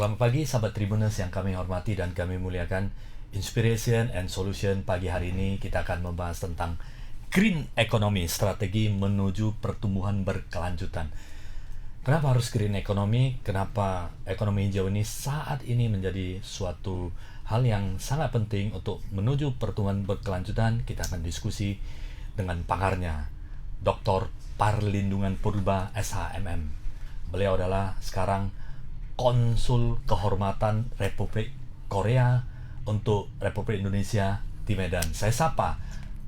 Selamat pagi sahabat Tribuners yang kami hormati dan kami muliakan. Inspiration and Solution pagi hari ini kita akan membahas tentang green economy, strategi menuju pertumbuhan berkelanjutan. Kenapa harus green economy? Kenapa ekonomi hijau ini saat ini menjadi suatu hal yang sangat penting untuk menuju pertumbuhan berkelanjutan? Kita akan diskusi dengan pakarnya, Dr. Parlindungan Purba SHMM. Beliau adalah sekarang Konsul Kehormatan Republik Korea untuk Republik Indonesia di Medan. Saya sapa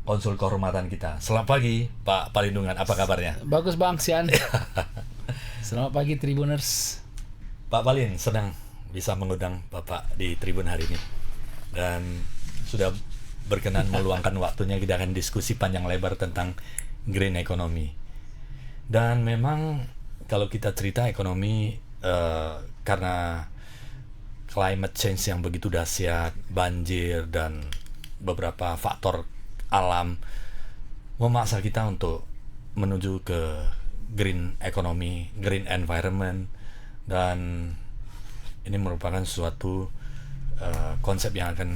Konsul Kehormatan kita. Selamat pagi Pak Parlindungan, apa kabarnya? Bagus Bang Sian. Selamat pagi Tribuners. Pak Palin, senang bisa mengundang Bapak di Tribun hari ini. Dan sudah berkenan meluangkan waktunya, kita akan diskusi panjang lebar tentang green economy. Dan memang kalau kita cerita ekonomi, karena climate change yang begitu dahsyat, banjir dan beberapa faktor alam memaksa kita untuk menuju ke green economy, green environment, dan ini merupakan suatu konsep yang akan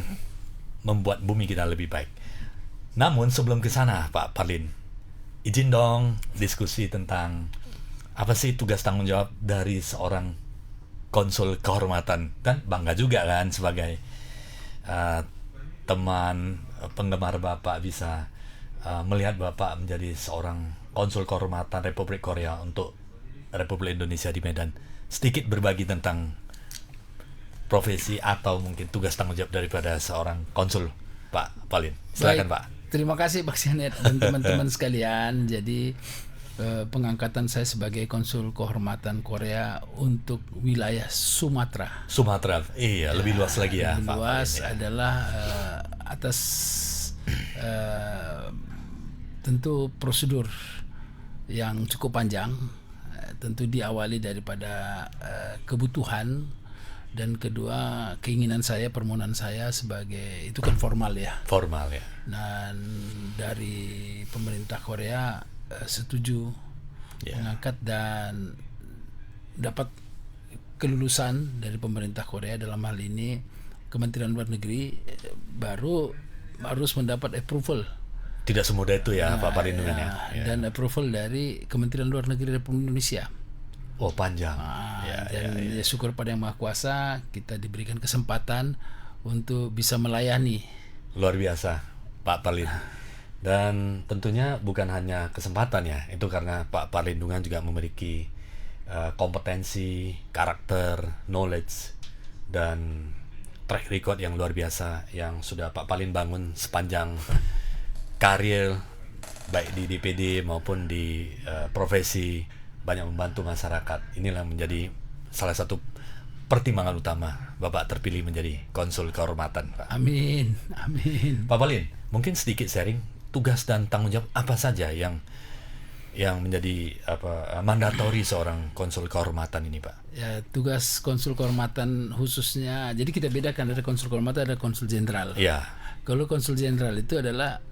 membuat bumi kita lebih baik. Namun sebelum ke sana, Pak Parlin, izin dong diskusi tentang apa sih tugas tanggung jawab dari seorang konsul kehormatan, dan bangga juga kan sebagai teman penggemar Bapak bisa melihat Bapak menjadi seorang konsul kehormatan Republik Korea untuk Republik Indonesia di Medan. Sedikit berbagi tentang profesi atau mungkin tugas tanggung jawab daripada seorang konsul, Pak Palin. Silakan. Baik, Pak. Terima kasih Pak Sianet dan teman-teman sekalian. Jadi pengangkatan saya sebagai konsul kehormatan Korea untuk wilayah Sumatera. Iya, lebih luas lagi ya. Lebih luas adalah atas tentu prosedur yang cukup panjang. Tentu diawali daripada kebutuhan, dan kedua keinginan saya, permohonan saya sebagai, itu kan formal ya. Formal ya. Dan dari pemerintah Korea setuju mengangkat dan dapat kelulusan dari pemerintah Korea, dalam hal ini Kementerian Luar Negeri, baru harus mendapat approval. Tidak semudah itu ya, Pak Parlindungan ya. Dan approval dari Kementerian Luar Negeri Republik Indonesia. Oh, panjang. Dan syukur pada Yang Maha Kuasa kita diberikan kesempatan untuk bisa melayani. Luar biasa, Pak Parlin. Dan tentunya bukan hanya kesempatan ya, itu karena Pak Parlindungan juga memiliki kompetensi, karakter, knowledge, dan track record yang luar biasa yang sudah Pak Parlin bangun sepanjang karir, baik di DPD maupun di profesi, banyak membantu masyarakat. Inilah menjadi salah satu pertimbangan utama Bapak terpilih menjadi konsul kehormatan, Pak. Amin. Pak Parlin, mungkin sedikit sharing tugas dan tanggung jawab apa saja yang menjadi mandatori seorang konsul kehormatan ini, Pak? Ya, tugas konsul kehormatan khususnya, jadi kita bedakan, ada konsul kehormatan, ada konsul jenderal. Iya. Kalau konsul jenderal itu adalah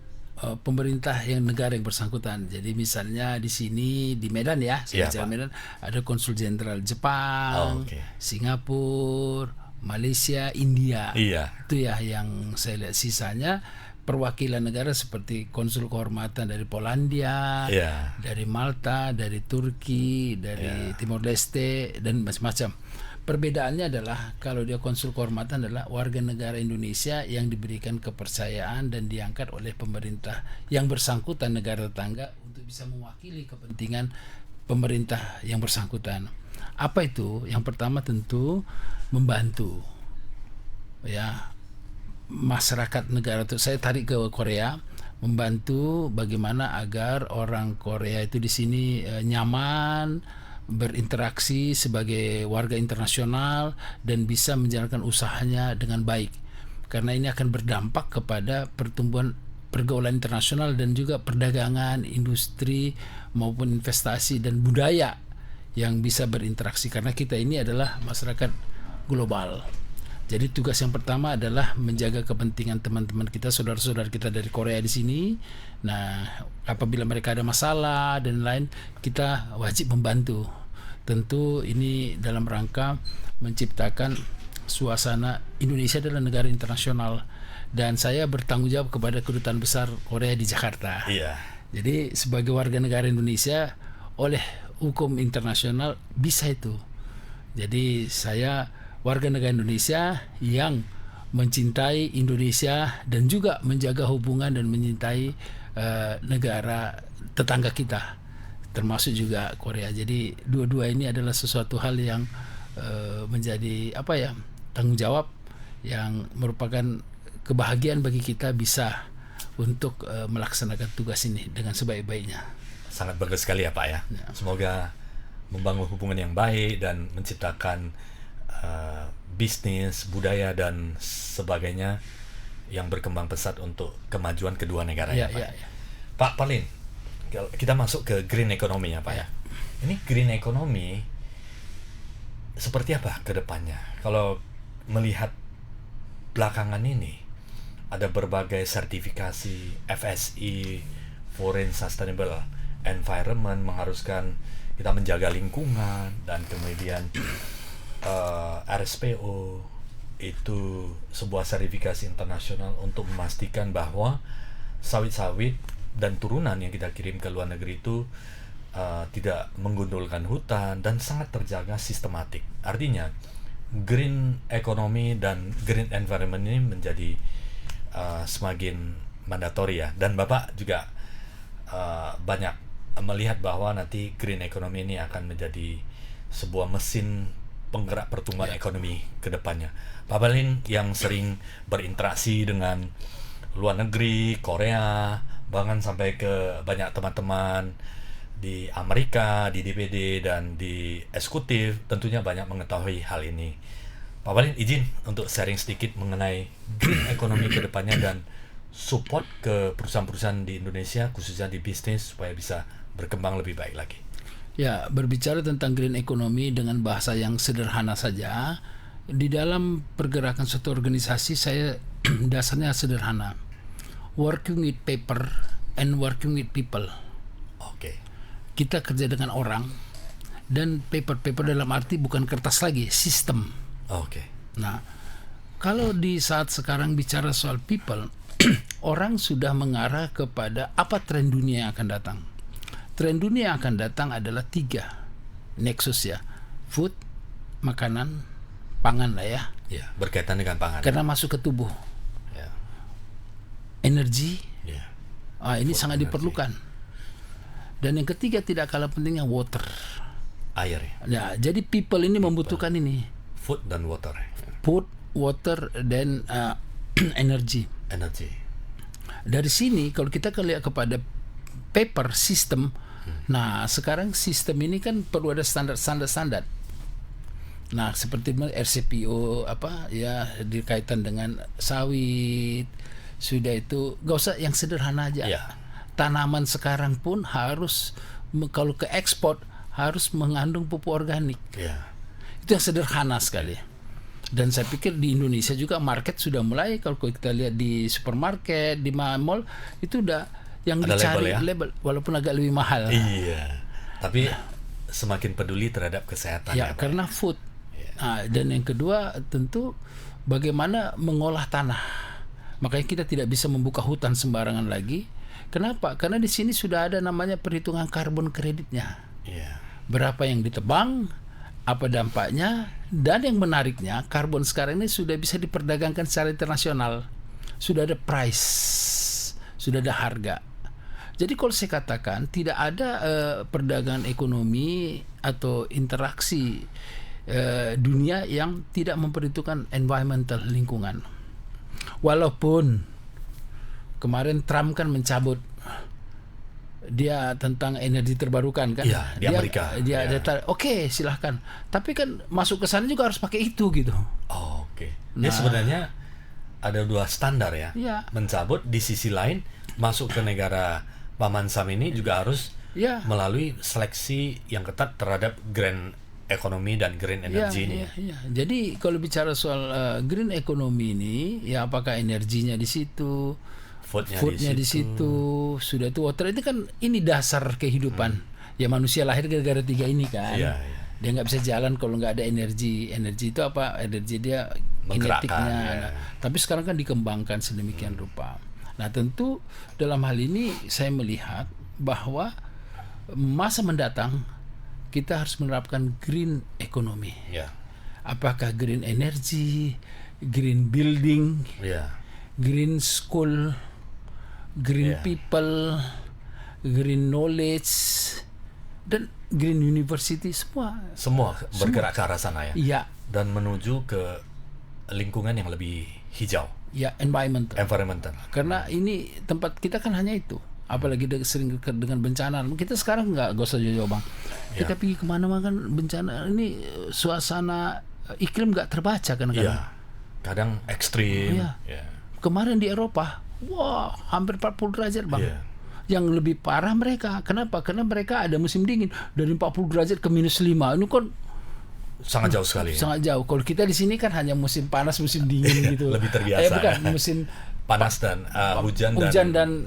pemerintah yang negara yang bersangkutan. Jadi misalnya di sini di Medan ya, Medan ada konsul jenderal Jepang, Singapura, Malaysia, India. Iya. Itu ya yang saya lihat. Sisanya perwakilan negara seperti konsul kehormatan dari Polandia, dari Malta, dari Turki, dari Timor Leste, dan macam-macam. Perbedaannya adalah kalau dia konsul kehormatan adalah warga negara Indonesia yang diberikan kepercayaan dan diangkat oleh pemerintah yang bersangkutan, negara tetangga, untuk bisa mewakili kepentingan pemerintah yang bersangkutan. Apa itu? Yang pertama tentu membantu masyarakat negara itu. Saya tarik ke Korea, membantu bagaimana agar orang Korea itu di sini nyaman berinteraksi sebagai warga internasional dan bisa menjalankan usahanya dengan baik, karena ini akan berdampak kepada pertumbuhan pergaulan internasional dan juga perdagangan, industri maupun investasi dan budaya yang bisa berinteraksi, karena kita ini adalah masyarakat global. Jadi tugas yang pertama adalah menjaga kepentingan teman-teman kita, saudara-saudara kita dari Korea di sini. Nah, apabila mereka ada masalah dan lain, kita wajib membantu. Tentu ini dalam rangka menciptakan suasana Indonesia adalah negara internasional, dan saya bertanggung jawab kepada Kedutaan Besar Korea di Jakarta. Iya. Jadi sebagai warga negara Indonesia, oleh hukum internasional bisa itu. Jadi saya warga negara Indonesia yang mencintai Indonesia dan juga menjaga hubungan dan mencintai negara tetangga kita, termasuk juga Korea. Jadi dua-dua ini adalah sesuatu hal yang menjadi tanggung jawab yang merupakan kebahagiaan bagi kita bisa untuk melaksanakan tugas ini dengan sebaik-baiknya. Sangat bagus sekali ya Pak ya. Semoga membangun hubungan yang baik dan menciptakan bisnis, budaya dan sebagainya yang berkembang pesat untuk kemajuan kedua negara ya Pak. Pak Pauline, kita masuk ke green economy ya Pak ya. Ini green economy seperti apa ke depannya? Kalau melihat belakangan ini ada berbagai sertifikasi FSI, Foreign Sustainable Environment, mengharuskan kita menjaga lingkungan, dan kemudian RSPO itu sebuah sertifikasi internasional untuk memastikan bahwa sawit-sawit dan turunan yang kita kirim ke luar negeri itu tidak menggundulkan hutan dan sangat terjaga sistematik. Artinya green economy dan green environment ini menjadi semakin mandatori ya. Dan Bapak juga banyak melihat bahwa nanti green economy ini akan menjadi sebuah mesin penggerak pertumbuhan ekonomi ke depannya. Pak Pauline yang sering berinteraksi dengan luar negeri, Korea, bahkan sampai ke banyak teman-teman di Amerika, di DPD dan di eksekutif, tentunya banyak mengetahui hal ini. Pak Pauline izin untuk sharing sedikit mengenai green economy ke depannya dan support ke perusahaan-perusahaan di Indonesia, khususnya di bisnis, supaya bisa berkembang lebih baik lagi. Ya, berbicara tentang green economy dengan bahasa yang sederhana saja, di dalam pergerakan suatu organisasi saya dasarnya sederhana. Working with paper and working with people. Oke. Kita kerja dengan orang, dan paper dalam arti bukan kertas lagi, sistem. Oke. Nah, kalau di saat sekarang bicara soal people, orang sudah mengarah kepada apa tren dunia yang akan datang. Tren dunia yang akan datang adalah 3 nexus ya. Food, makanan, pangan lah ya. Ya, berkaitan dengan pangan. Karena masuk ke tubuh. Ya. Energi. Ya. Ini Food, sangat energy. diperlukan. Dan yang ketiga tidak kalah pentingnya water. Air ya. Ya, jadi people ini membutuhkan ini. Food dan water. Food, water, dan energy. Energy. Dari sini kalau kita lihat kepada paper system, nah sekarang sistem ini kan perlu ada standar. Nah seperti RCPO dikaitan dengan sawit, sudah itu gak usah yang sederhana aja. Ya. Tanaman sekarang pun harus kalau ke ekspor harus mengandung pupuk organik. Ya. Itu yang sederhana sekali. Dan saya pikir di Indonesia juga market sudah mulai, kalau kita lihat di supermarket, di mall itu udah yang ada dicari label, walaupun agak lebih mahal. Iya. Tapi semakin peduli terhadap kesehatan Ya, karena food. Nah, dan yang kedua tentu bagaimana mengolah tanah. Makanya kita tidak bisa membuka hutan sembarangan lagi. Kenapa? Karena di sini sudah ada namanya perhitungan karbon kreditnya. Iya. Berapa yang ditebang, apa dampaknya, dan yang menariknya karbon sekarang ini sudah bisa diperdagangkan secara internasional. Sudah ada price, sudah ada harga. Jadi kalau saya katakan tidak ada perdagangan ekonomi atau interaksi dunia yang tidak memperhitungkan environmental, lingkungan. Walaupun kemarin Trump kan mencabut dia tentang energi terbarukan kan. Iya, di Amerika. Dia oke, silahkan. Tapi kan masuk ke sana juga harus pakai itu gitu. Oh, oke. Jadi sebenarnya ada 2 standar ya. Iya. Mencabut, di sisi lain masuk ke negara Paman Sam ini juga harus melalui seleksi yang ketat terhadap green economy dan green energy ini. Iya. Jadi kalau bicara soal green economy ini, ya apakah energinya di situ, foodnya di situ, sudah itu water itu kan ini dasar kehidupan. Ya manusia lahir gara-gara 3 ini kan. Iya. Dia nggak bisa jalan kalau nggak ada energi. Energi itu apa? Energi dia Menggerakkan, kinetiknya. ya. Nah, tapi sekarang kan dikembangkan sedemikian rupa. Nah, tentu dalam hal ini saya melihat bahwa masa mendatang kita harus menerapkan green economy. Ya. Apakah green energy, green building, Ya. green school, green Yeah. people, green knowledge, dan green university, semua. Semua bergerak ke arah sana ya. Iya, Dan menuju ke lingkungan yang lebih hijau, ya environment. environmental. Karena ini tempat kita kan hanya itu. Apalagi sering dekat dengan bencana. Kita sekarang nggak usah jauh-jauh bang. Kita pergi kemana-mana kan bencana. Ini suasana iklim nggak terbaca kan kadang. Iya. Kadang ekstrim. Iya. Ya. Kemarin di Eropa, wah hampir 40 derajat bang. Iya. Yang lebih parah mereka. Kenapa? Karena mereka ada musim dingin dari 40 derajat ke -5. Ini kan Sangat jauh sekali. Ya. sangat jauh. Kalau kita di sini kan hanya musim panas, musim dingin gitu. Lebih terbiasa. Bukan, musim Panas dan hujan dan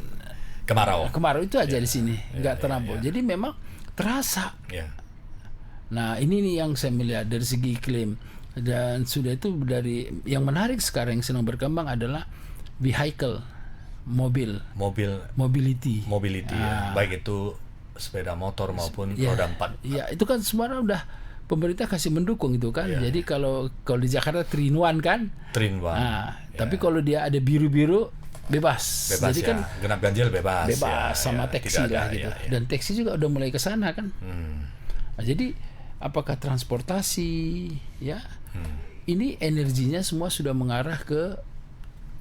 kemarau. kemarau itu aja di sini, nggak ya, terlampau. Jadi memang terasa. Ya. Nah ini nih yang saya melihat dari segi iklim. Dan sudah itu dari yang menarik sekarang yang sedang berkembang adalah vehicle, mobility. Mobility ya. Baik itu sepeda motor maupun roda 4. Ya itu kan sebenarnya udah pemerintah kasih mendukung itu kan. Ya. Jadi kalau di Jakarta 3-in-1 kan. Trin-1. Nah, tapi kalau dia ada biru-biru bebas. Bebas Jadi ya. kan Genap ganjil bebas. bebas ya, sama ya. taksi Tidak lah ada, gitu. ya, ya. Dan taksi juga udah mulai ke sana kan. Hmm. Nah, jadi apakah transportasi ya? Ini energinya semua sudah mengarah ke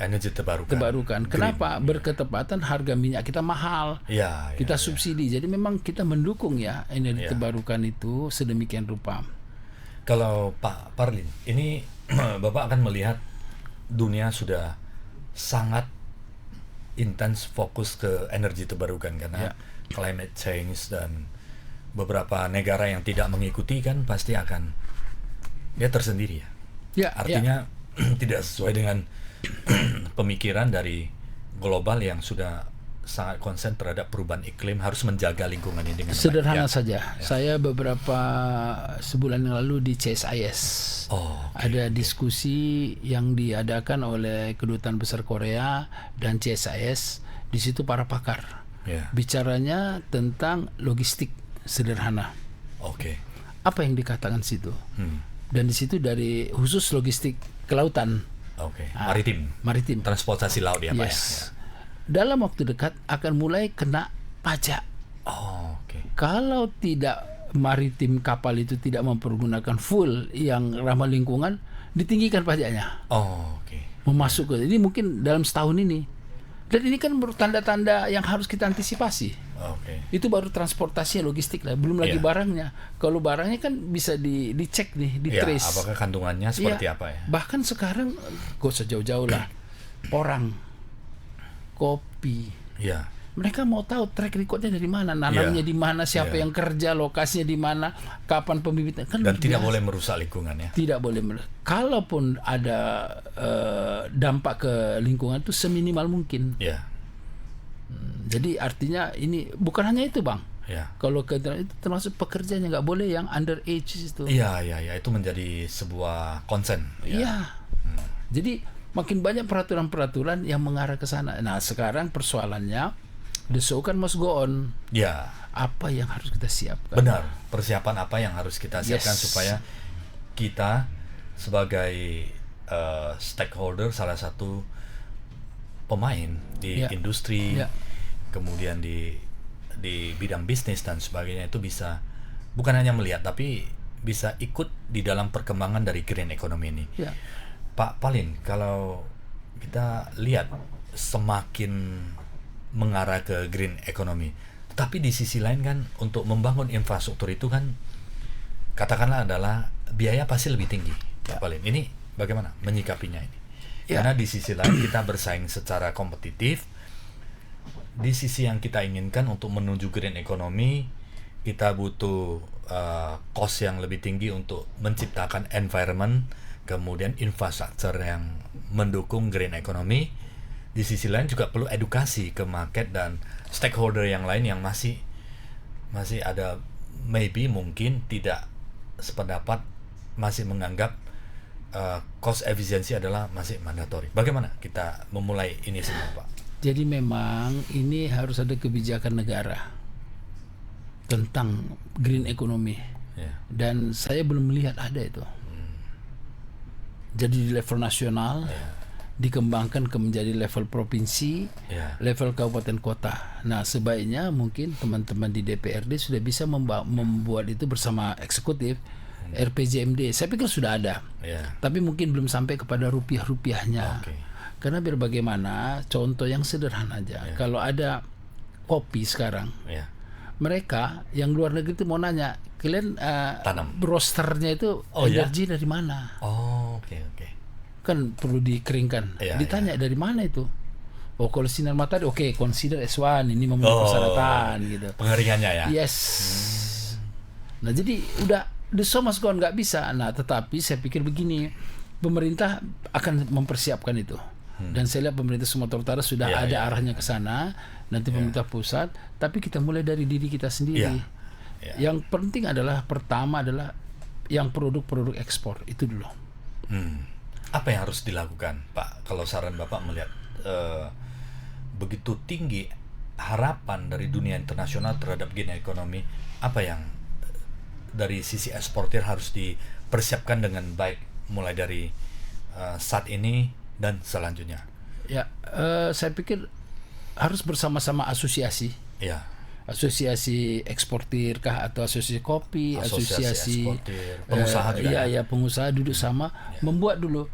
Energi terbarukan. Kenapa? Berketepatan harga minyak kita mahal. Ya, Kita subsidi. Jadi memang kita mendukung ya energi terbarukan itu sedemikian rupa. Kalau Pak Parlin, ini Bapak akan melihat dunia sudah sangat intens fokus ke energi terbarukan karena climate change dan beberapa negara yang tidak mengikuti kan pasti akan dia tersendiri ya. Artinya tidak sesuai dengan pemikiran dari global yang sudah sangat konsen terhadap perubahan iklim, harus menjaga lingkungannya dengan baik. Sederhana saja. Saya beberapa sebulan yang lalu di CSIS. Ada diskusi yang diadakan oleh Kedutaan Besar Korea dan CSIS. Di situ para pakar. Bicaranya tentang logistik sederhana. Apa yang dikatakan situ? Dan di situ dari khusus logistik kelautan. Maritim. Transportasi laut ya Pak ya. Dalam waktu dekat akan mulai kena pajak. Kalau tidak maritim kapal itu tidak mempergunakan full yang ramah lingkungan, ditinggikan pajaknya. Memasuk ke ini mungkin dalam setahun ini. Dan ini kan tanda-tanda yang harus kita antisipasi. Itu baru transportasi logistik lah, belum lagi barangnya. Kalau barangnya kan bisa dicek nih, ditrace. Apakah kandungannya seperti apa ya? Bahkan sekarang gak usah jauh-jauh lah. Orang, kopi. Mereka mau tahu track recordnya dari mana, nanamnya di mana, siapa yang kerja, lokasinya di mana, kapan pembibitan. Kan dan tidak boleh merusak lingkungan ya. Tidak boleh merusak. Kalaupun ada dampak ke lingkungan itu seminimal mungkin. Jadi artinya ini bukan hanya itu bang. Kalau itu termasuk pekerjanya nggak boleh yang underage itu. Itu menjadi sebuah konsen. Jadi makin banyak peraturan-peraturan yang mengarah ke sana. Nah sekarang persoalannya the show kan must go on. Apa yang harus kita siapkan? Benar. Persiapan apa yang harus kita siapkan supaya kita sebagai stakeholder, salah satu pemain di industri, kemudian di bidang bisnis dan sebagainya itu bisa bukan hanya melihat tapi bisa ikut di dalam perkembangan dari green economy ini. Pak Parlin, kalau kita lihat semakin mengarah ke green economy, tapi di sisi lain kan untuk membangun infrastruktur itu kan katakanlah adalah biaya pasti lebih tinggi. Pak Parlin, ini bagaimana menyikapinya ini? Karena di sisi lain kita bersaing secara kompetitif. Di sisi yang kita inginkan untuk menuju green economy, kita butuh cost yang lebih tinggi untuk menciptakan environment, kemudian infrastruktur yang mendukung green economy. Di sisi lain juga perlu edukasi ke market dan stakeholder yang lain yang masih ada mungkin tidak sependapat masih menganggap cost efisiensi adalah masih mandatori. Bagaimana kita memulai ini semua, Pak? Jadi memang ini harus ada kebijakan negara tentang green economy. Ya. Dan saya belum melihat ada itu. Jadi di level nasional dikembangkan ke menjadi level provinsi, level kabupaten kota. Nah, sebaiknya mungkin teman-teman di DPRD sudah bisa membuat itu bersama eksekutif. RPJMD, saya pikir sudah ada, tapi mungkin belum sampai kepada rupiah-rupiahnya. Karena biar bagaimana, contoh yang sederhana aja. Kalau ada kopi sekarang, mereka yang luar negeri itu mau nanya, kalian roasternya itu energi dari mana? Kan perlu dikeringkan. Ditanya dari mana itu? Oh, kalau sinar matahari, oke, consider S1, ini memenuhi persyaratan gitu. Pengeringannya ya. Yes. Nah, jadi udah the show must go on, nggak bisa. Nah, tetapi saya pikir begini, pemerintah akan mempersiapkan itu. Dan saya lihat pemerintah Sumatera Utara sudah ada arahnya ke sana. Nanti pemerintah pusat, tapi kita mulai dari diri kita sendiri. Yang penting adalah pertama adalah yang produk-produk ekspor itu dulu. Apa yang harus dilakukan, Pak? Kalau saran Bapak melihat begitu tinggi harapan dari dunia internasional terhadap green economy, apa yang dari sisi eksportir harus dipersiapkan dengan baik mulai dari saat ini dan selanjutnya? Ya, saya pikir harus bersama-sama asosiasi. Asosiasi eksportir kah atau asosiasi kopi, asosiasi eksportir, pengusaha juga. Pengusaha duduk sama, membuat dulu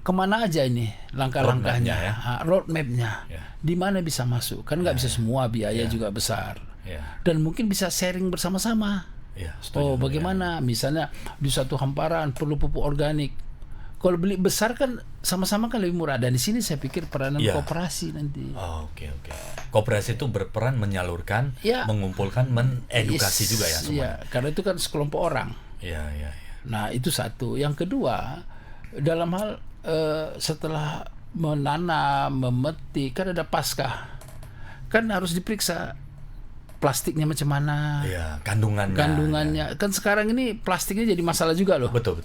kemana aja ini langkah-langkahnya, roadmapnya, di mana bisa masuk. Kan nggak bisa semua, biaya juga besar. Dan mungkin bisa sharing bersama-sama. Bagaimana misalnya di satu hamparan perlu pupuk organik. Kalau beli besar kan sama-sama kan lebih murah. Dan di sini saya pikir peranan koperasi nanti. Koperasi itu berperan menyalurkan, mengumpulkan, mengedukasi juga ya semua. Karena itu kan sekelompok orang. Nah, itu satu. Yang kedua, dalam hal setelah menanam, memetik, kan ada pasca. Kan harus diperiksa plastiknya macam mana, kandungannya. Kan sekarang ini plastiknya jadi masalah juga loh. Betul.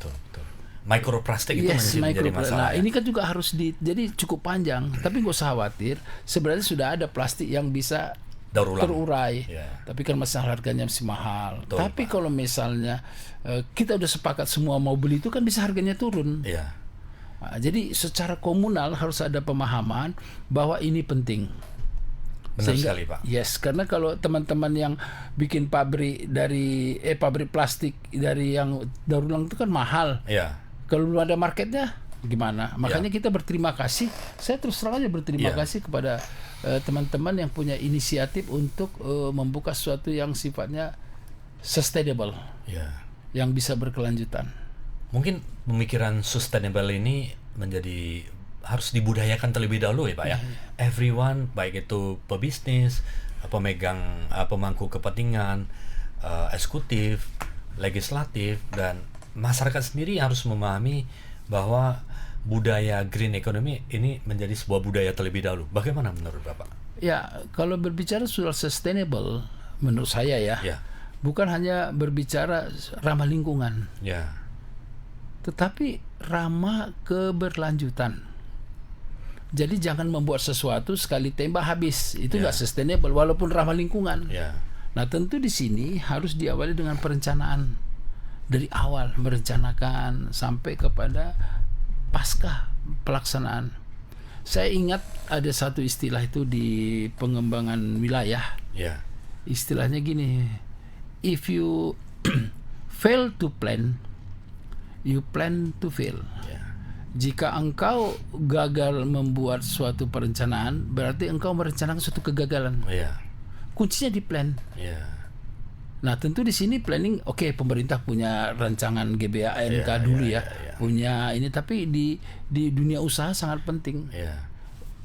Mikroplastik itu menjadi masalah. Nah, ini kan juga harus jadi cukup panjang. Tapi nggak usah khawatir. Sebenarnya sudah ada plastik yang bisa terurai. Tapi kan masih harganya masih mahal. Tapi kalau misalnya kita udah sepakat semua mau beli itu kan bisa harganya turun. Nah, jadi secara komunal harus ada pemahaman bahwa ini penting. Benar sekali, Pak. Yes, karena kalau teman-teman yang bikin pabrik dari pabrik plastik dari yang daur ulang itu kan mahal. Kalau belum ada marketnya gimana? Makanya kita berterima kasih. Saya terus terang aja berterima kasih kepada teman-teman yang punya inisiatif untuk membuka sesuatu yang sifatnya sustainable, yang bisa berkelanjutan. Mungkin pemikiran sustainable ini harus dibudayakan terlebih dahulu ya, Pak ya. Everyone, baik itu pebisnis, pemegang pemangku kepentingan, eksekutif, legislatif, dan masyarakat sendiri harus memahami bahwa budaya green economy ini menjadi sebuah budaya terlebih dahulu. Bagaimana menurut Bapak? Ya, kalau berbicara soal sustainable, menurut saya bukan hanya berbicara ramah lingkungan, tetapi ramah keberlanjutan. Jadi jangan membuat sesuatu sekali tembak habis, itu nggak sustainable walaupun ramah lingkungan. Nah, tentu di sini harus diawali dengan perencanaan. Dari awal merencanakan sampai kepada pasca pelaksanaan. Saya ingat ada satu istilah itu di pengembangan wilayah. Istilahnya gini, if you fail to plan, you plan to fail. Jika engkau gagal membuat suatu perencanaan, berarti engkau merencanakan suatu kegagalan. Kuncinya di plan. Nah, tentu di sini planning, pemerintah punya rancangan GBANK dulu punya ini, tapi di dunia usaha sangat penting.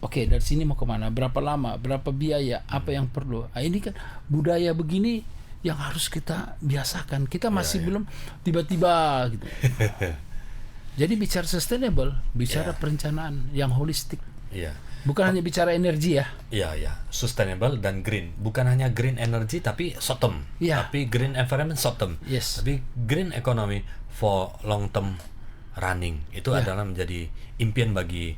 Dari sini mau kemana, berapa lama, berapa biaya, apa yang perlu. Nah, ini kan budaya begini yang harus kita biasakan. Kita masih belum tiba-tiba gitu. Jadi bicara sustainable, bicara perencanaan yang holistik. Bukan hanya bicara energi ya. Iya, ya, sustainable dan green. Bukan hanya green energy tapi short term. Iya. Tapi green environment short term. Yes. Tapi green economy for long term running. Itu adalah menjadi impian bagi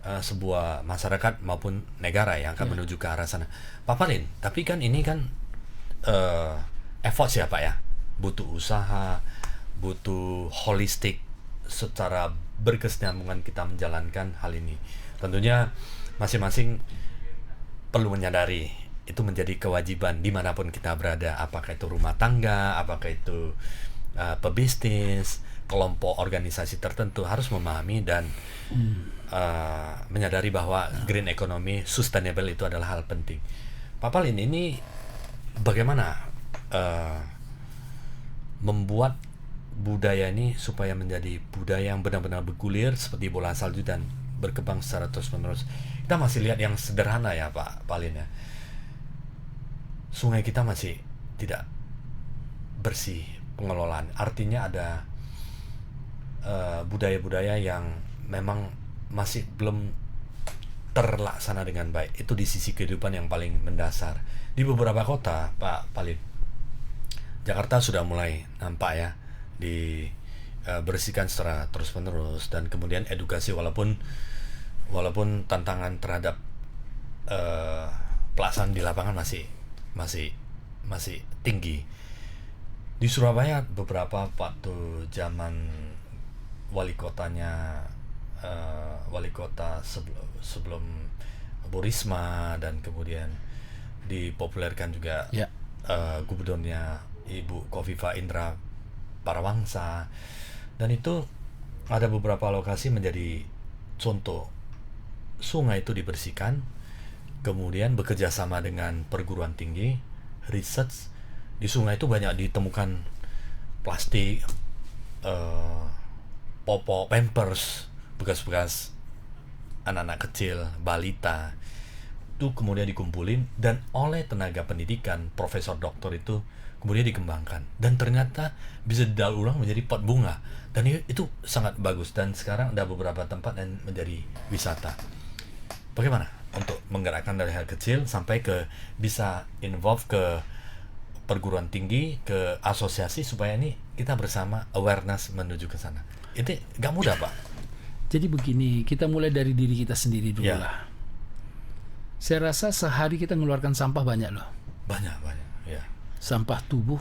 sebuah masyarakat maupun negara yang akan menuju ke arah sana. Pak Palin, tapi kan ini kan effort ya Pak ya. Butuh usaha, butuh holistik secara berkesinambungan kita menjalankan hal ini. Tentunya masing-masing perlu menyadari itu menjadi kewajiban dimanapun kita berada, apakah itu rumah tangga, apakah itu pebisnis, kelompok organisasi tertentu harus memahami dan menyadari bahwa green economy, sustainable itu adalah hal penting. Pak Palin, ini bagaimana membuat budaya ini supaya menjadi budaya yang benar-benar bergulir seperti bola salju dan berkembang secara terus-menerus. Kita masih lihat yang sederhana ya Pak Palin ya. Sungai kita masih tidak bersih pengelolaan. Artinya ada budaya-budaya yang memang masih belum terlaksana dengan baik. Itu di sisi kehidupan yang paling mendasar. Di beberapa kota Pak Palin, Jakarta sudah mulai nampak ya dibersihkan secara terus-menerus, dan kemudian edukasi walaupun tantangan terhadap pelaksanaan di lapangan masih tinggi. Di Surabaya beberapa waktu zaman wali kota sebelum Bu Risma, dan kemudian dipopulerkan juga gubernurnya Ibu Khofifah Indra Parawangsa, dan itu ada beberapa lokasi menjadi contoh. Sungai itu dibersihkan, kemudian bekerja sama dengan perguruan tinggi, research. Di sungai itu banyak ditemukan plastik, popok, pampers, bekas-bekas anak-anak kecil, balita. Itu kemudian dikumpulin dan oleh tenaga pendidikan, profesor doktor itu kemudian dikembangkan, dan ternyata bisa didaur ulang menjadi pot bunga, dan itu sangat bagus, dan sekarang ada beberapa tempat yang menjadi wisata. Bagaimana untuk menggerakkan dari hal kecil sampai ke bisa involve ke perguruan tinggi, ke asosiasi, supaya ini kita bersama awareness menuju ke sana. Itu gak mudah Pak. Jadi begini, kita mulai dari diri kita sendiri dulu lah. Saya rasa sehari kita mengeluarkan sampah banyak loh. Banyak ya. Sampah tubuh,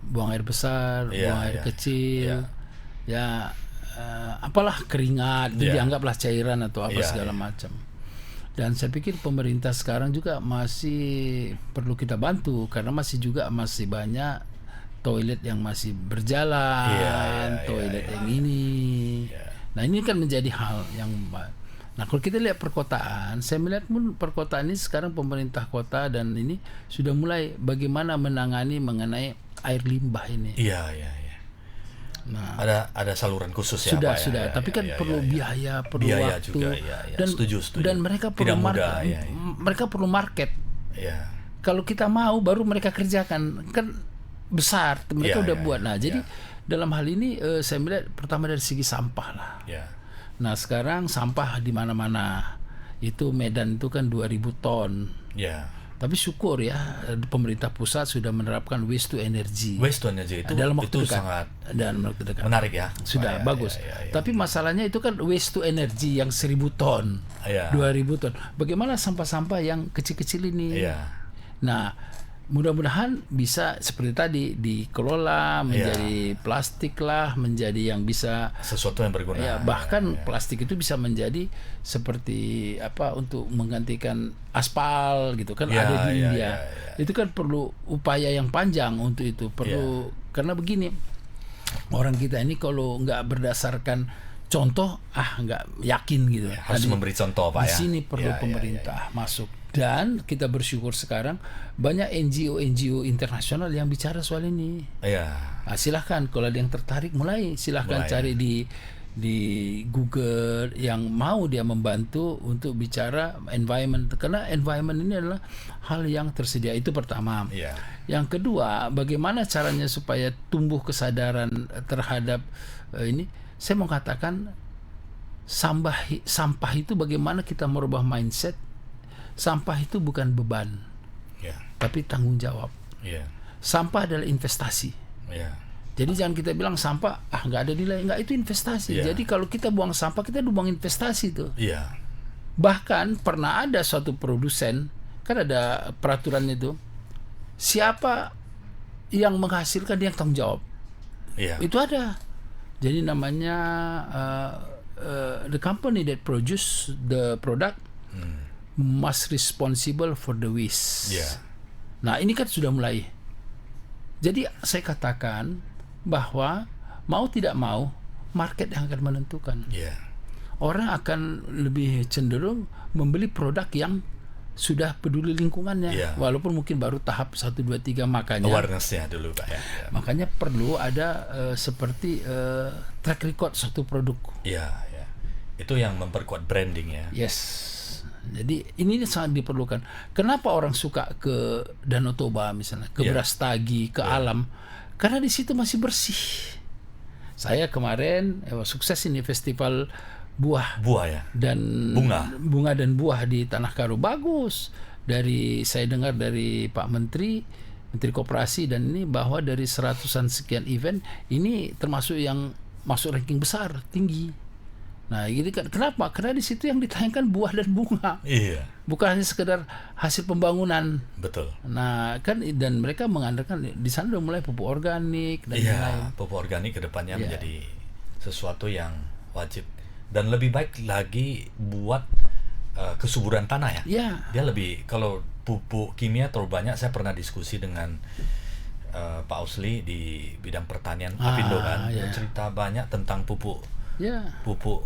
buang air besar, buang air kecil, apalah keringat, itu dianggaplah cairan atau apa segala macam. Dan saya pikir pemerintah sekarang juga masih perlu kita bantu, karena masih banyak toilet yang masih berjalan, toilet yang ini. Nah ini kan menjadi hal yang Nah kalau kita lihat perkotaan, saya melihat pun perkotaan ini sekarang pemerintah kota dan ini sudah mulai bagaimana mengenai air limbah ini. Iya. Nah, ada saluran khusus ya sudah, Pak, sudah. Tapi kan perlu biaya, perlu waktu, juga, dan setuju. Dan mereka perlu mereka perlu market. Iya. Kalau kita mau baru mereka kerjakan, kan besar mereka udah buat. Nah jadi dalam hal ini saya melihat pertama dari segi sampah lah. Nah sekarang sampah di mana-mana, itu Medan itu kan 2000 ton. Tapi syukur ya pemerintah pusat sudah menerapkan waste to energy. Waste to energy itu dalam waktu itu dekat. sangat dalam waktu dekat. Menarik ya. Sudah bagus. Tapi masalahnya itu kan waste to energy yang 1000 ton, 2000 ton. Bagaimana sampah-sampah yang kecil-kecil ini? Nah, mudah-mudahan bisa seperti tadi dikelola menjadi plastik lah, menjadi yang bisa sesuatu yang berguna. Bahkan plastik itu bisa menjadi seperti apa untuk menggantikan aspal gitu kan, ada di India. Itu kan perlu upaya yang panjang untuk itu. Perlu karena begini, orang kita ini kalau nggak berdasarkan contoh nggak yakin gitu. Harus memberi contoh Pak di sini perlu pemerintah masuk. Dan kita bersyukur sekarang banyak NGO internasional yang bicara soal ini. Nah, silahkan kalau ada yang tertarik silahkan cari di Google yang mau dia membantu untuk bicara environment, karena environment ini adalah hal yang tersedia. Itu pertama. Yang kedua, bagaimana caranya supaya tumbuh kesadaran terhadap ini? Saya mau katakan sampah itu bagaimana kita merubah mindset. Sampah itu bukan beban, Ya. tapi tanggung jawab. Ya. Sampah adalah investasi. Ya. Jadi jangan kita bilang sampah nggak ada nilai, nggak, itu investasi. Iya. Jadi kalau kita buang sampah, kita udah buang investasi tuh. Iya. Bahkan pernah ada suatu produsen, kan ada peraturan itu, siapa yang menghasilkan dia yang tanggung jawab. Iya. Itu ada. Jadi namanya the company that produce the product must responsible for the waste. Iya. Nah ini kan sudah mulai. Jadi saya katakan bahwa mau tidak mau market yang akan menentukan. Iya. Orang akan lebih cenderung membeli produk yang sudah peduli lingkungannya. Iya. Walaupun mungkin baru tahap 1, 2, 3, makanya Awareness-nya dulu Pak ya. Ya. makanya perlu ada seperti track record suatu produk. Iya, ya. Itu yang memperkuat branding ya. Yes. Jadi ini sangat diperlukan. Kenapa orang suka ke Danau Toba misalnya, ke Yeah. Brastagi, ke alam? Karena di situ masih bersih. Saya kemarin sukses ini festival buah Buah ya. dan bunga dan buah di Tanah Karo, bagus. Saya dengar dari Pak Menteri Koperasi dan ini bahwa dari 100-an sekian event ini termasuk yang masuk ranking besar, tinggi. Nah, ini kan kenapa? Karena di situ yang ditayangkan buah dan bunga, Iya. bukan hanya sekedar hasil pembangunan. Betul. Nah, kan dan mereka mengandalkan di sana udah mulai pupuk organik dan lain-lain. Iya, pupuk organik ke depannya Iya. menjadi sesuatu yang wajib dan lebih baik lagi buat kesuburan tanah ya. Iya. Dia lebih, kalau pupuk kimia terlalu banyak, saya pernah diskusi dengan Pak Ausli di bidang pertanian Apindo kan, iya. dia cerita banyak tentang pupuk Ya.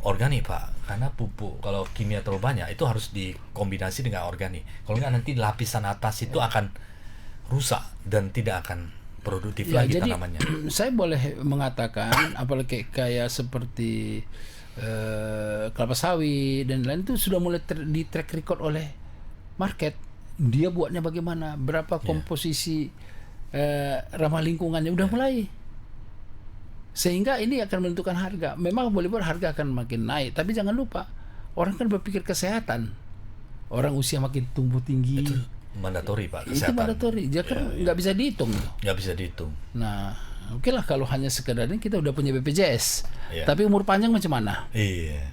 organik Pak, karena pupuk kalau kimia terlalu banyak itu harus dikombinasi dengan organik, kalau nggak nanti lapisan atas itu akan rusak dan tidak akan produktif Ya, lagi jadi tanamannya. saya boleh mengatakan apalagi kayak seperti kelapa sawit dan lain itu sudah mulai di track record oleh market. Dia buatnya bagaimana, berapa komposisi ramah lingkungannya, udah mulai. Sehingga ini akan menentukan harga. Memang boleh buat harga akan makin naik, tapi jangan lupa orang kan berpikir kesehatan. Orang usia makin tumbuh tinggi. Itu mandatori Pak, Itu kesehatan. mandatori. Dia kan nggak bisa dihitung. Nggak bisa dihitung. Nah, oke lah kalau hanya sekedar ini kita udah punya BPJS. Iya. Tapi umur panjang macam mana? Iya.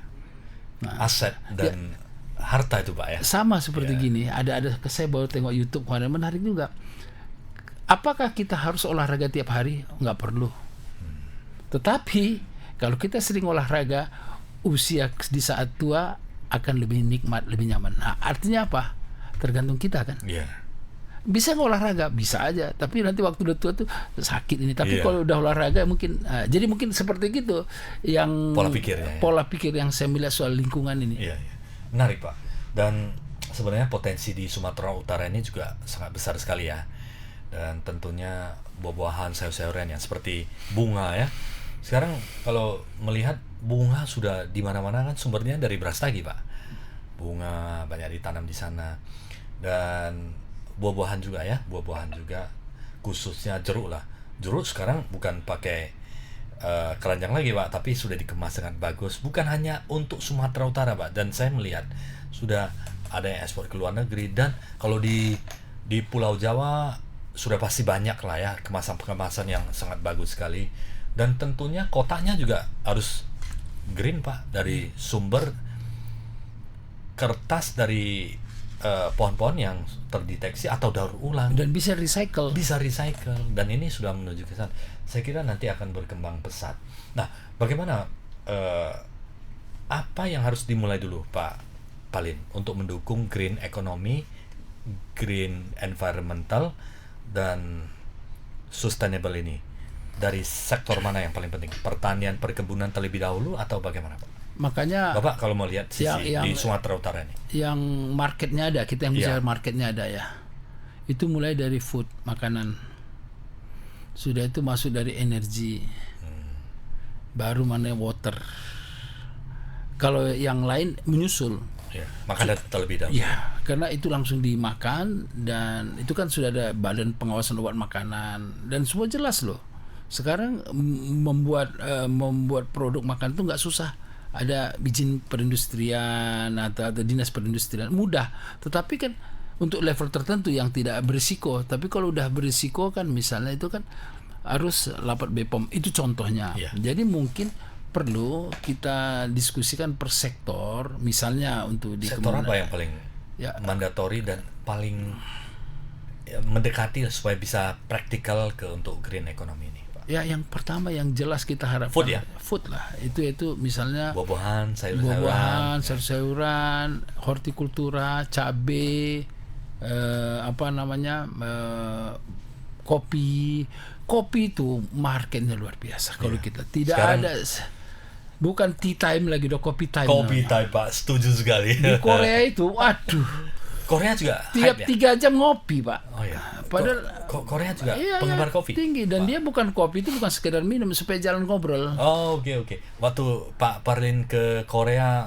Aset dan harta itu Pak ya. Sama seperti gini. Ada saya baru tengok YouTube kemarin, menarik juga. Apakah kita harus olahraga tiap hari? Nggak perlu. Tetapi kalau kita sering olahraga, usia di saat tua akan lebih nikmat, lebih nyaman. Nah, artinya apa? Tergantung kita kan. Iya. Bisa nggak olahraga? Bisa aja. Tapi nanti waktu udah tua tuh sakit ini. Tapi Iya. kalau udah olahraga mungkin, jadi mungkin seperti gitu yang Pola pikirnya ya. pola pikir yang saya melihat soal lingkungan ini. Iya, iya. Menarik Pak. Dan sebenarnya potensi di Sumatera Utara ini juga sangat besar sekali ya. Dan tentunya buah-buahan, sayur-sayuran yang seperti bunga ya. Sekarang kalau melihat bunga sudah di mana-mana kan sumbernya dari Brastagi Pak. Bunga banyak ditanam di sana. Dan buah-buahan juga ya, buah-buahan juga, khususnya jeruk lah. Jeruk sekarang bukan pakai keranjang lagi Pak, tapi sudah dikemas dengan bagus. Bukan hanya untuk Sumatera Utara Pak, dan saya melihat sudah ada yang ekspor ke luar negeri. Dan kalau di Pulau Jawa sudah pasti banyak lah ya kemasan-kemasan yang sangat bagus sekali. Dan tentunya kotanya juga harus green Pak, dari sumber kertas dari pohon-pohon yang terdeteksi atau daur ulang Dan bisa recycle. dan ini sudah menuju ke sana. Saya kira nanti akan berkembang pesat. Nah, bagaimana apa yang harus dimulai dulu Pak Palin untuk mendukung green economy, green environmental dan sustainable ini? Dari sektor mana yang paling penting? Pertanian, perkebunan terlebih dahulu atau bagaimana Pak? Makanya Bapak kalau mau lihat sisi yang- di Sumatera Utara ini. yang marketnya ada, kita yang Iya. bicara marketnya ada ya. Itu mulai dari food, makanan. Sudah itu masuk dari energi. Baru mana water. Kalau yang lain menyusul. Ya, makanan terlebih dahulu. Ya, karena itu langsung dimakan dan itu kan sudah ada Badan Pengawasan Obat Makanan dan semua jelas loh. Sekarang membuat produk makan itu nggak susah. ada izin perindustrian atau dinas perindustrian mudah. Tetapi kan untuk level tertentu yang tidak berisiko. Tapi kalau udah berisiko kan misalnya itu kan harus lapor BPOM. Itu contohnya. Iya. Jadi mungkin perlu kita diskusikan per sektor. Misalnya untuk di Sektor apa yang paling mandatori dan paling mendekati supaya bisa praktikal untuk green economy ini, Pak? Ya, yang pertama yang jelas kita harapkan Food ya? Food lah. Itu misalnya Buah-buahan, sayur-sayuran, hortikultura, cabe, kopi itu marketnya luar biasa. Kalau kita tidak Sekarang, ada, bukan tea time lagi, udah kopi time. Kopi time, Pak, setuju sekali. Di Korea itu, waduh, Korea juga tiap hype 3 jam ngopi, Pak. Oh ya. Padahal Korea juga penggemar kopi. tinggi, dan dia bukan kopi itu bukan sekedar minum supaya jalan ngobrol. Oh, oke. Waktu Pak Parlin ke Korea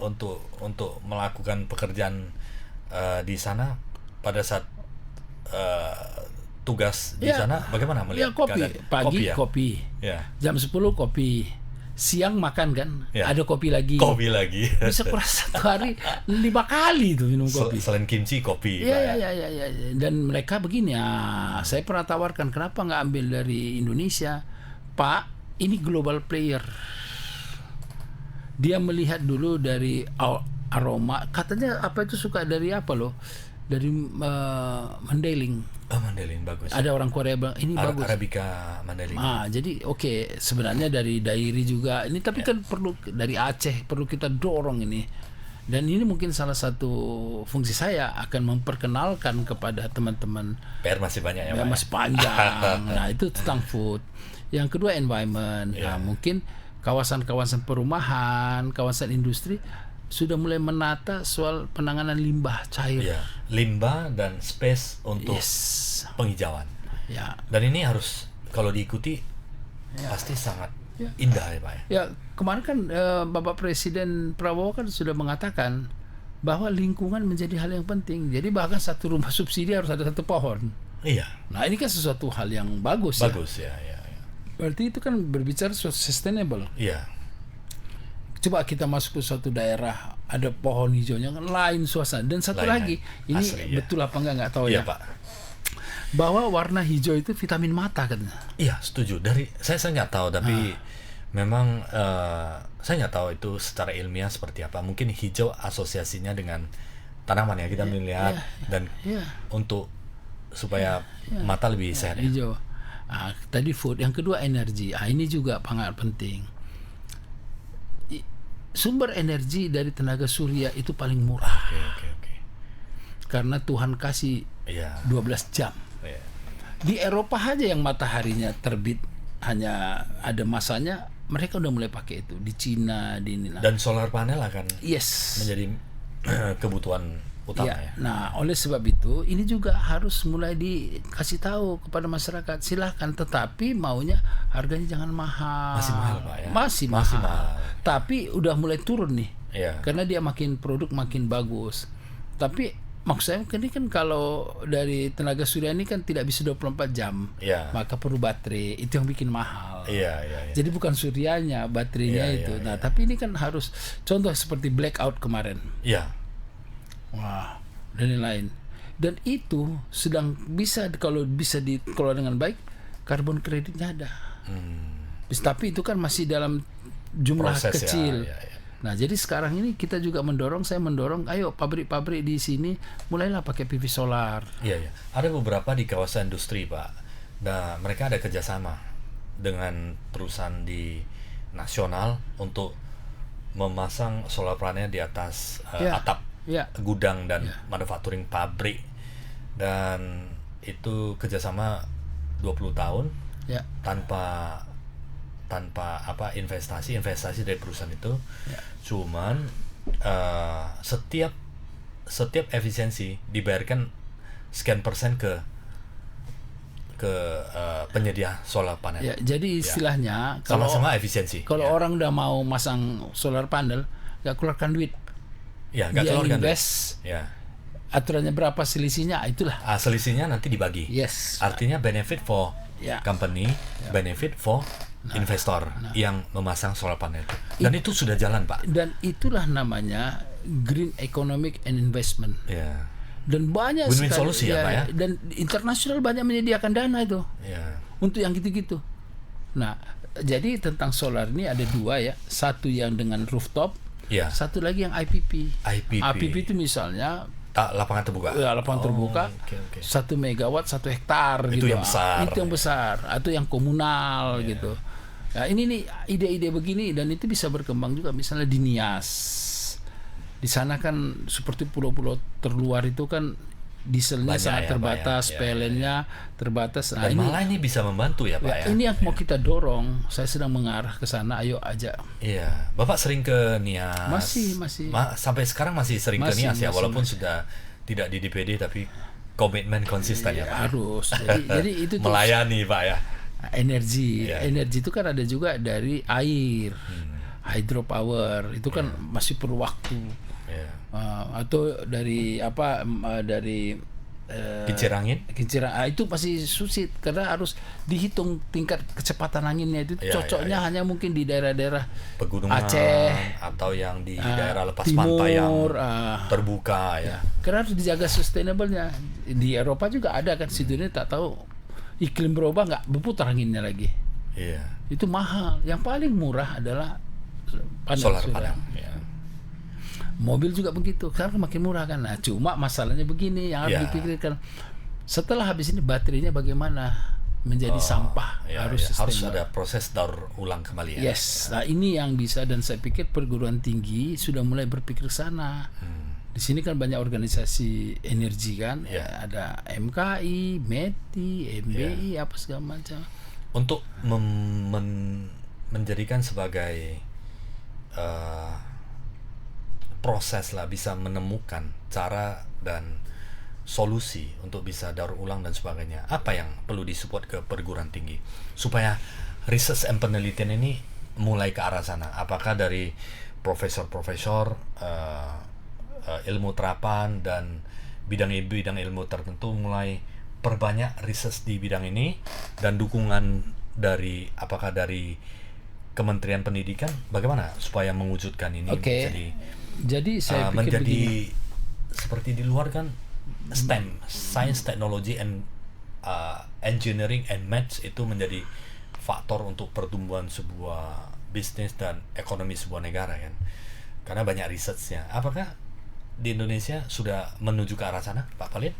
untuk melakukan pekerjaan di sana, pada saat tugas di sana, bagaimana melihat kopi keadaan? pagi ya? kopi, jam 10 kopi, siang makan kan, ada kopi lagi. Bisa kurang satu hari 5 kali itu minum kopi. Selain kimchi, kopi. Ya. Dan mereka begini, saya pernah tawarkan, kenapa nggak ambil dari Indonesia, Pak? Ini global player. Dia melihat dulu dari aroma, katanya apa itu suka dari apa loh? Dari Mandailing. Oh, Mandailing bagus. Ada orang Korea bilang ini bagus. Arabica Mandailing. Jadi sebenarnya dari Dairi juga ini, tapi kan perlu dari Aceh, perlu kita dorong ini. Dan ini mungkin salah satu fungsi saya akan memperkenalkan kepada teman-teman. PR masih banyak ya, Pak? Masih panjang. Nah, itu tentang food. Yang kedua environment. Nah, mungkin kawasan-kawasan perumahan, kawasan industri sudah mulai menata soal penanganan limbah cair. Limbah dan space untuk penghijauan. Dan ini harus kalau diikuti pasti sangat indah ya, Pak. Kemarin kan Bapak Presiden Prabowo kan sudah mengatakan bahwa lingkungan menjadi hal yang penting. Jadi bahkan satu rumah subsidi harus ada 1 pohon. Iya. Nah, ini kan sesuatu hal yang bagus. Ya. Berarti itu kan berbicara soal sustainable. Iya. Coba kita masuk ke suatu daerah ada pohon hijaunya kan lain suasana. Dan satu lagi, ini asli, betul apa nggak tahu ya, Pak. Bahwa warna hijau itu vitamin mata katanya. Iya, setuju. Dari saya nggak tahu, tapi memang saya nggak tahu itu secara ilmiah seperti apa. Mungkin hijau asosiasinya dengan tanaman ya, kita melihat dan untuk supaya mata lebih sehat. Hijau. Tadi food, yang kedua energi. Ini juga sangat penting. Sumber energi dari tenaga surya itu paling murah. Oke. Karena Tuhan kasih 12 jam. Di Eropa aja yang mataharinya terbit hanya ada masanya, mereka udah mulai pakai itu. Di Cina, di ini. Dan solar panel akan menjadi kebutuhan utama ya. Nah, oleh sebab itu ini juga harus mulai dikasih tahu kepada masyarakat. Silahkan, tetapi maunya harganya jangan mahal. Masih mahal, Pak ya. Masih mahal. Tapi udah mulai turun nih. Karena dia produk makin bagus. Tapi maksud saya ini kan kalau dari tenaga surya ini kan tidak bisa 24 jam. Maka perlu baterai. Itu yang bikin mahal. Jadi bukan suryanya, baterainya itu. Nah, tapi ini kan harus contoh seperti blackout kemarin. Wah, dan lain-lain. Dan itu sedang bisa kalau dikelola dengan baik, karbon kreditnya ada. Tapi itu kan masih dalam jumlah proses kecil. Nah, jadi sekarang ini kita juga saya mendorong, ayo pabrik-pabrik di sini mulailah pakai PV solar. Ada beberapa di kawasan industri, Pak. Nah, mereka ada kerjasama dengan perusahaan di nasional untuk memasang solar panel di atas atap gudang dan manufacturing pabrik, dan itu kerjasama 20 tahun tanpa investasi dari perusahaan itu. Cuman setiap efisiensi dibayarkan sekian persen ke penyedia solar panel. Jadi istilahnya sama-sama efisiensi. Kalau orang udah mau masang solar panel, nggak keluarkan duit. Dia invest. Aturannya berapa selisihnya, itulah. Selisihnya nanti dibagi. Artinya benefit for company, benefit for investor yang memasang solar panel itu. Dan itu sudah jalan, Pak. Dan itulah namanya green economic and investment. Ya. Dan banyak Win-win sekali, solusi ya, Pak ya. Dan internasional banyak menyediakan dana itu Ya. untuk yang gitu-gitu. Nah, jadi tentang solar ini ada dua ya, satu yang dengan rooftop, Ya. satu lagi yang IPP. IPP. itu misalnya Lapangan terbuka. ya, lapangan terbuka, Oke. 1 megawatt 1 hektar Itu gitu. yang besar. Itu yang besar, atau yang komunal gitu. Nah, ini nih ide-ide begini, dan itu bisa berkembang juga misalnya di Nias. Di sana kan seperti pulau-pulau terluar itu kan dieselnya Banyak sangat ya, Pak, terbatas, ya. PLN-nya terbatas. Nah, Dan malah ini bisa membantu ya, Pak ya. ini yang mau kita dorong. Saya sedang mengarah ke sana. Ayo ajak. Iya, Bapak sering ke Nias. Masih. Sampai sekarang masih sering ke Masih, Nias ya, masih, walaupun sudah tidak di DPD tapi komitmen konsisten ya, Pak. Harus. Jadi itu tuh Melayani, Pak ya. energi. Iya. Energi itu kan ada juga dari air. Hydropower itu kan masih perlu waktu. Iya. Atau dari dari Kincir angin? itu masih sulit karena harus dihitung tingkat kecepatan anginnya itu. Iya, cocoknya hanya mungkin di daerah-daerah Pegunungan Aceh atau yang di daerah lepas timur, pantai yang terbuka ya. karena harus dijaga sustainable-nya. Di Eropa juga ada kan, situnya tak tahu iklim berubah nggak berputar anginnya lagi. Iya. Itu mahal. Yang paling murah adalah panel Solar surya. panel. Ya. Mobil juga begitu, sekarang makin murah kan. Nah, cuma masalahnya begini yang harus Ya. dipikirkan. Setelah habis ini baterainya bagaimana menjadi sampah, Ya, harus harus sustainable. ada proses daur ulang kembali ya. Yes, nah ini yang bisa, dan saya pikir perguruan tinggi sudah mulai berpikir sana. Di sini kan banyak organisasi energi kan, Ya. ada MKI, METI, MBI, apa segala macam. Untuk menjadikan sebagai proses lah, bisa menemukan cara dan solusi untuk bisa daur ulang dan sebagainya. Apa yang perlu disupport ke perguruan tinggi supaya research and penelitian ini mulai ke arah sana? Apakah dari profesor-profesor ilmu terapan dan bidang ilmu tertentu mulai perbanyak research di bidang ini, dan dukungan dari apakah dari Kementerian Pendidikan bagaimana supaya mewujudkan ini Jadi saya pikir menjadi begini. seperti di luar kan STEM, Science, Technology and Engineering and Maths itu menjadi faktor untuk pertumbuhan sebuah bisnis dan ekonomi sebuah negara kan, karena banyak researchnya. Apakah di Indonesia sudah menuju ke arah sana, Pak Palin?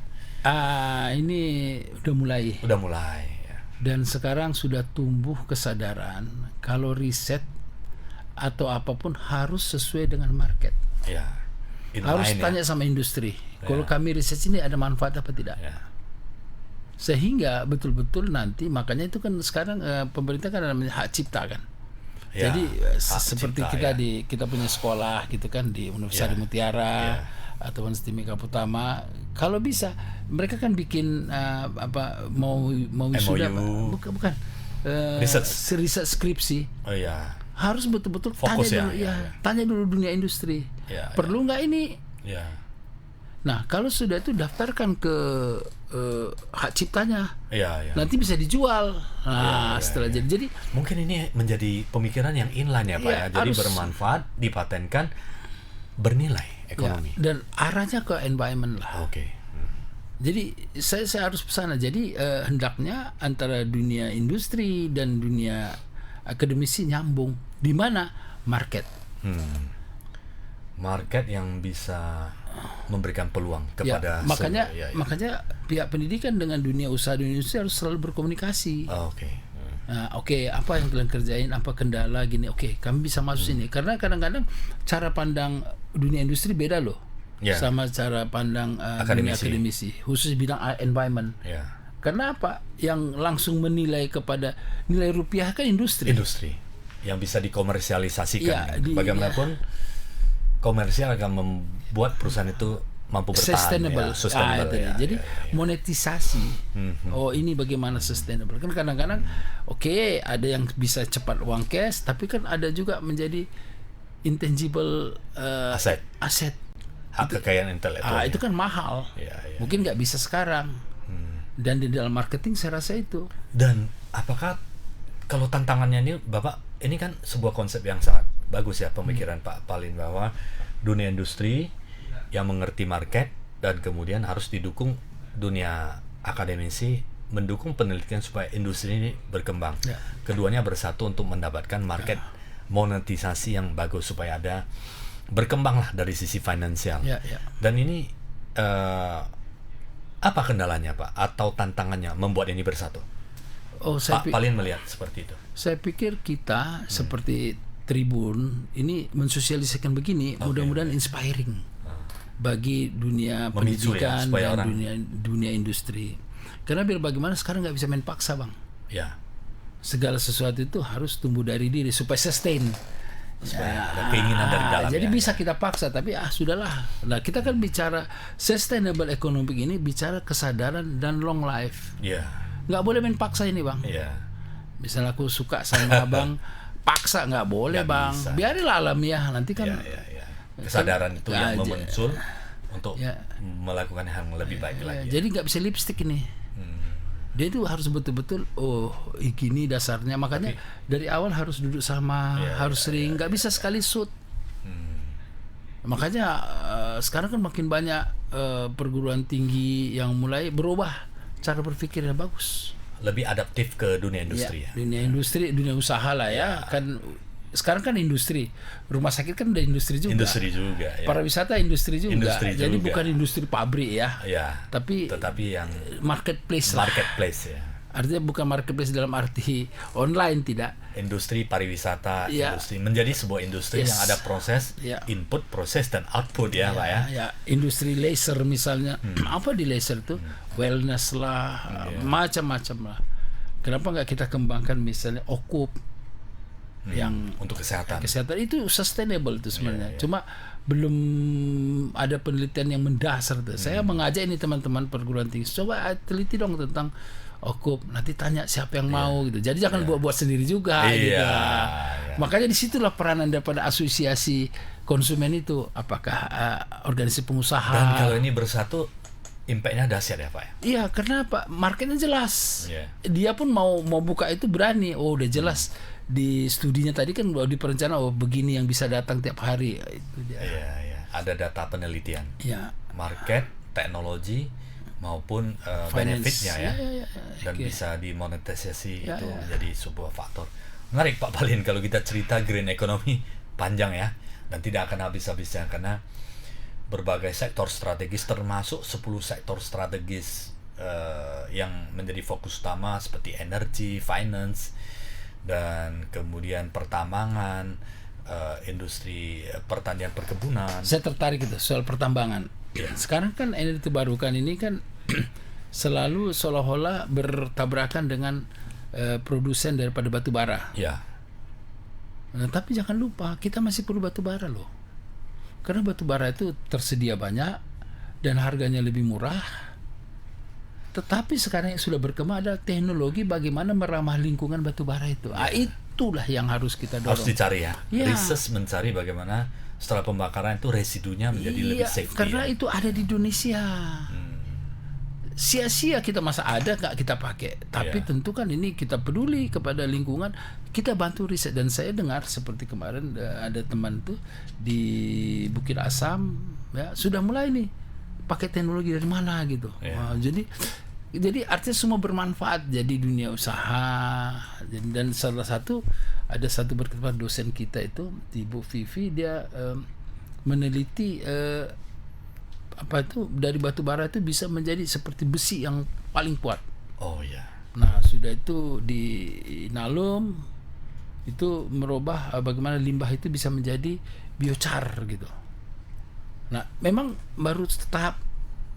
Ini udah mulai. Ya. Dan sekarang sudah tumbuh kesadaran kalau riset atau apapun harus sesuai dengan market. Ya. Harus tanya sama industri. Kalau kami riset ini ada manfaat apa tidak? Ya. Sehingga betul-betul nanti, makanya itu kan sekarang pemerintah kan ada namanya hak cipta kan. Ya, Jadi seperti cipta, kita punya sekolah gitu kan di Universitas Mutiara atau Universitas Mika Utama. Kalau bisa mereka kan bikin mau wisuda bukan riset skripsi. Oh ya. Harus betul-betul fokus tanya dulu dunia industri. Perlu nggak ini? Ya. Nah, kalau sudah itu daftarkan ke hak ciptanya. Ya. Nanti bisa dijual. Setelah jadi mungkin ini menjadi pemikiran yang inline ya, Pak ya. Jadi bermanfaat, dipatenkan, bernilai ekonomi. Dan arahnya ke environment lah. Oke. Jadi saya harus kesana. Jadi hendaknya antara dunia industri dan dunia akademisi nyambung. Di mana market? Market yang bisa memberikan peluang kepada makanya pihak pendidikan dengan dunia usaha dan industri harus selalu berkomunikasi. Apa yang kalian kerjain, apa kendala gini. Kami bisa masuk sini. Karena kadang-kadang cara pandang dunia industri beda loh. Sama cara pandang dunia akademisi, khusus bidang environment. Karena apa? Yang langsung menilai kepada nilai rupiah kan industri yang bisa dikomersialisasikan. Bagaimanapun komersial akan membuat perusahaan itu mampu bertahan, sustainable. Jadi monetisasi. Ini bagaimana sustainable? Kan kadang-kadang ada yang bisa cepat uang cash, tapi kan ada juga menjadi intangible aset. Hak kekayaan intelektual. Itu kan mahal. Mungkin nggak bisa sekarang. Dan di dalam marketing saya rasa itu. Dan apakah kalau tantangannya ini, Bapak, ini kan sebuah konsep yang sangat bagus ya pemikiran Pak Palin bahwa dunia industri yang mengerti market dan kemudian harus didukung dunia akademisi mendukung penelitian supaya industri ini berkembang. Ya. Keduanya bersatu untuk mendapatkan market monetisasi yang bagus supaya ada berkembang lah dari sisi finansial. Ya, ya. Dan ini apa kendalanya Pak atau tantangannya membuat ini bersatu? Pak Palin melihat seperti itu. Saya pikir kita seperti Tribun ini mensosialisasikan begini, mudah-mudahan inspiring bagi dunia Memicu pendidikan ya, dan dunia industri. Karena biar bagaimana sekarang nggak bisa main paksa, Bang. Ya. Segala sesuatu itu harus tumbuh dari diri supaya sustain. Supaya ada keinginan dari dalam. Jadi bisa kita paksa, tapi sudahlah. Nah, kita kan bicara sustainable economic ini bicara kesadaran dan long life. Iya. Nggak boleh main paksa ini, Bang. Iya. Misalnya aku suka sama Abang, paksa nggak boleh, Nggak Bang. bisa. Biarilah alamiah, nanti kan. Ya. Kesadaran itu yang muncul untuk Ya. melakukan hal yang lebih baik lagi. Jadi nggak bisa lipstick ini. Dia itu harus betul-betul gini dasarnya. Makanya dari awal harus duduk sama, harus sering, nggak bisa sekali shoot. Makanya sekarang kan makin banyak perguruan tinggi yang mulai berubah cara berpikirnya bagus. Lebih adaptif ke dunia industri ya. Dunia industri, dunia usaha lah ya. Kan sekarang kan industri, rumah sakit kan udah industri juga. Industri juga ya. Pariwisata industri juga. Industri Jadi juga. bukan industri pabrik ya. Ya. Tetapi yang marketplace lah. marketplace ya. Artinya bukan marketplace dalam arti online, tidak. Industri pariwisata, Ya. industri menjadi sebuah industri yang ada proses, input, proses dan output ya, Pak ya. Ya, industri laser misalnya. Apa di laser tuh? Wellness lah, macam-macam lah. Kenapa nggak kita kembangkan misalnya okup yang untuk kesehatan itu sustainable itu sebenarnya. Cuma belum ada penelitian yang mendasar tuh. Saya mengajak ini teman-teman perguruan tinggi, coba teliti dong tentang okup. Nanti tanya siapa yang mau gitu. Jadi jangan buat-buat sendiri juga gitu. Makanya disitulah peranan daripada asosiasi konsumen itu. Apakah organisasi pengusaha. Dan kalau ini bersatu impact-nya dahsyat ya Pak ya? Iya, karena Pak marketnya jelas. Dia pun mau buka itu berani. Udah jelas di studinya tadi kan di perencanaan begini yang bisa datang tiap hari itu dia. Iya. Ada data penelitian. Iya. Market, teknologi maupun benefitnya ya. Dan bisa dimonetisasi itu menjadi sebuah faktor. Menarik Pak Palin kalau kita cerita green economy panjang ya dan tidak akan habis-habisnya karena berbagai sektor strategis termasuk 10 sektor strategis yang menjadi fokus utama seperti energi, finance dan kemudian pertambangan, industri pertanian perkebunan. Saya tertarik itu soal pertambangan. Sekarang kan energi terbarukan ini kan selalu seolah-olah bertabrakan dengan produsen daripada batu bara. Ya. Nah, tapi jangan lupa kita masih perlu batu bara loh. Karena batu bara itu tersedia banyak dan harganya lebih murah. Tetapi sekarang yang sudah berkembang ada teknologi bagaimana meramah lingkungan batu bara itu. Itulah yang harus kita dorong. Harus dicari ya. Research mencari bagaimana setelah pembakaran itu residunya menjadi lebih safety. Karena itu ada di Indonesia. Sia-sia kita masa ada nggak kita pakai. Tapi tentu kan ini kita peduli kepada lingkungan, kita bantu riset. Dan saya dengar seperti kemarin ada teman tuh di Bukit Asam ya sudah mulai nih pakai teknologi dari mana gitu. Jadi artinya semua bermanfaat jadi dunia usaha. Dan salah satu ada satu berkata dosen kita itu Ibu Vivi dia meneliti apa itu dari batu bara itu bisa menjadi seperti besi yang paling kuat. Oh ya. Nah sudah itu di Inalum itu merubah bagaimana limbah itu bisa menjadi biochar gitu. Nah memang baru tahap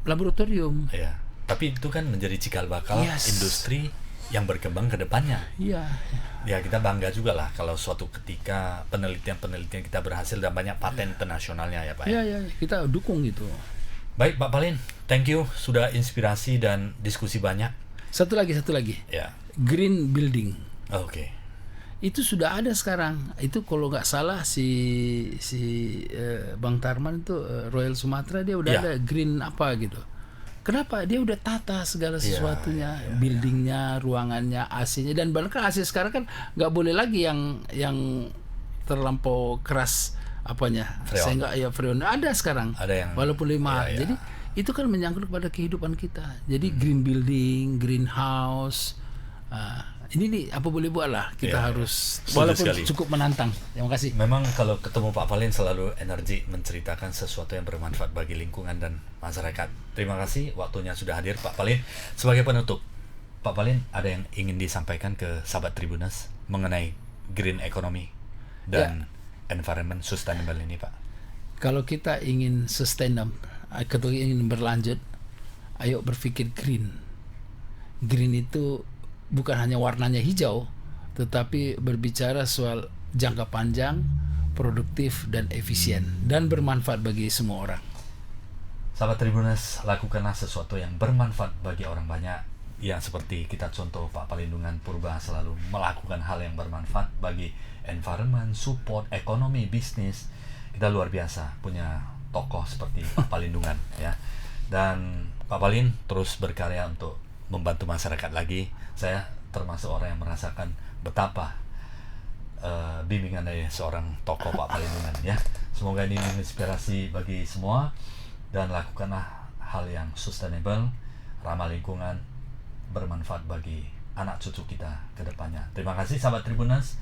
laboratorium. Iya. Tapi itu kan menjadi cikal bakal industri yang berkembang ke depannya. Iya. Ya kita bangga juga lah kalau suatu ketika penelitian kita berhasil dan banyak paten internasionalnya ya Pak. Iya, kita dukung gitu. Baik Pak Palin, thank you sudah inspirasi dan diskusi banyak. Satu lagi. Ya. Green building. Oke. Itu sudah ada sekarang. Itu kalau nggak salah si Bang Tarman itu Royal Sumatera dia udah ada green apa gitu. Kenapa? Dia udah tata segala sesuatunya, buildingnya, ruangannya, AC-nya dan bahkan AC sekarang kan nggak boleh lagi yang terlampau keras apanya, Freon. sehingga ya freon ada sekarang. Ada yang walaupun 5. iya. Jadi itu kan menyangkut kepada kehidupan kita. Jadi green building, greenhouse, ini nih apa boleh buat lah, kita harus Setuju walaupun sekali. cukup menantang. Terima kasih. Memang kalau ketemu Pak Palin selalu energi menceritakan sesuatu yang bermanfaat bagi lingkungan dan masyarakat. Terima kasih waktunya sudah hadir Pak Palin. Sebagai penutup, Pak Palin ada yang ingin disampaikan ke sahabat Tribuners mengenai green economy dan environment sustainable ini, Pak? Kalau kita ingin sustainable, kalau ingin berlanjut, ayo berpikir green. Green itu bukan hanya warnanya hijau, tetapi berbicara soal jangka panjang, produktif dan efisien, dan bermanfaat bagi semua orang. Sahabat Tribuners, lakukanlah sesuatu yang bermanfaat bagi orang banyak. Ya, seperti kita contoh Pak Palindungan Purba selalu melakukan hal yang bermanfaat bagi environment, support, ekonomi, bisnis. Kita luar biasa punya tokoh seperti Pak Palindungan ya. Dan Pak Palin terus berkarya untuk membantu masyarakat lagi. Saya termasuk orang yang merasakan betapa bimbingan dari seorang tokoh Pak Palindungan ya. Semoga ini menginspirasi bagi semua, dan lakukanlah hal yang sustainable, ramah lingkungan, bermanfaat bagi anak cucu kita ke depannya. Terima kasih sahabat Tribuners.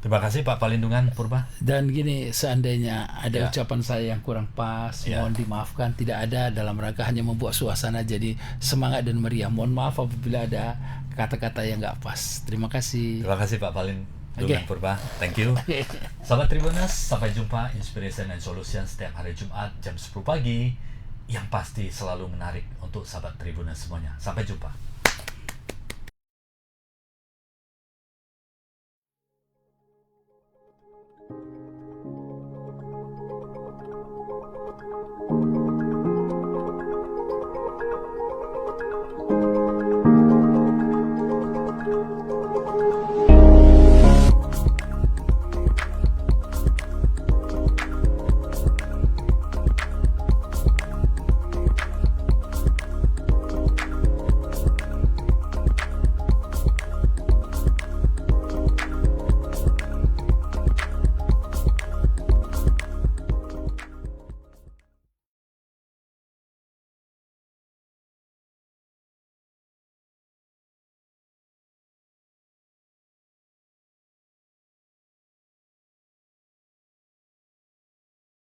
Terima kasih Pak Palindungan Purba. Dan gini, seandainya ada ucapan saya yang kurang pas, mohon dimaafkan. Tidak ada dalam rangka hanya membuat suasana jadi semangat dan meriah. Mohon maaf apabila ada kata-kata yang nggak pas. Terima kasih. Terima kasih Pak Palindungan Purba. Thank you. Sahabat Tribuners, sampai jumpa Inspiration and Solution setiap hari Jumat jam 10 pagi. Yang pasti selalu menarik untuk sahabat Tribuners semuanya. Sampai jumpa.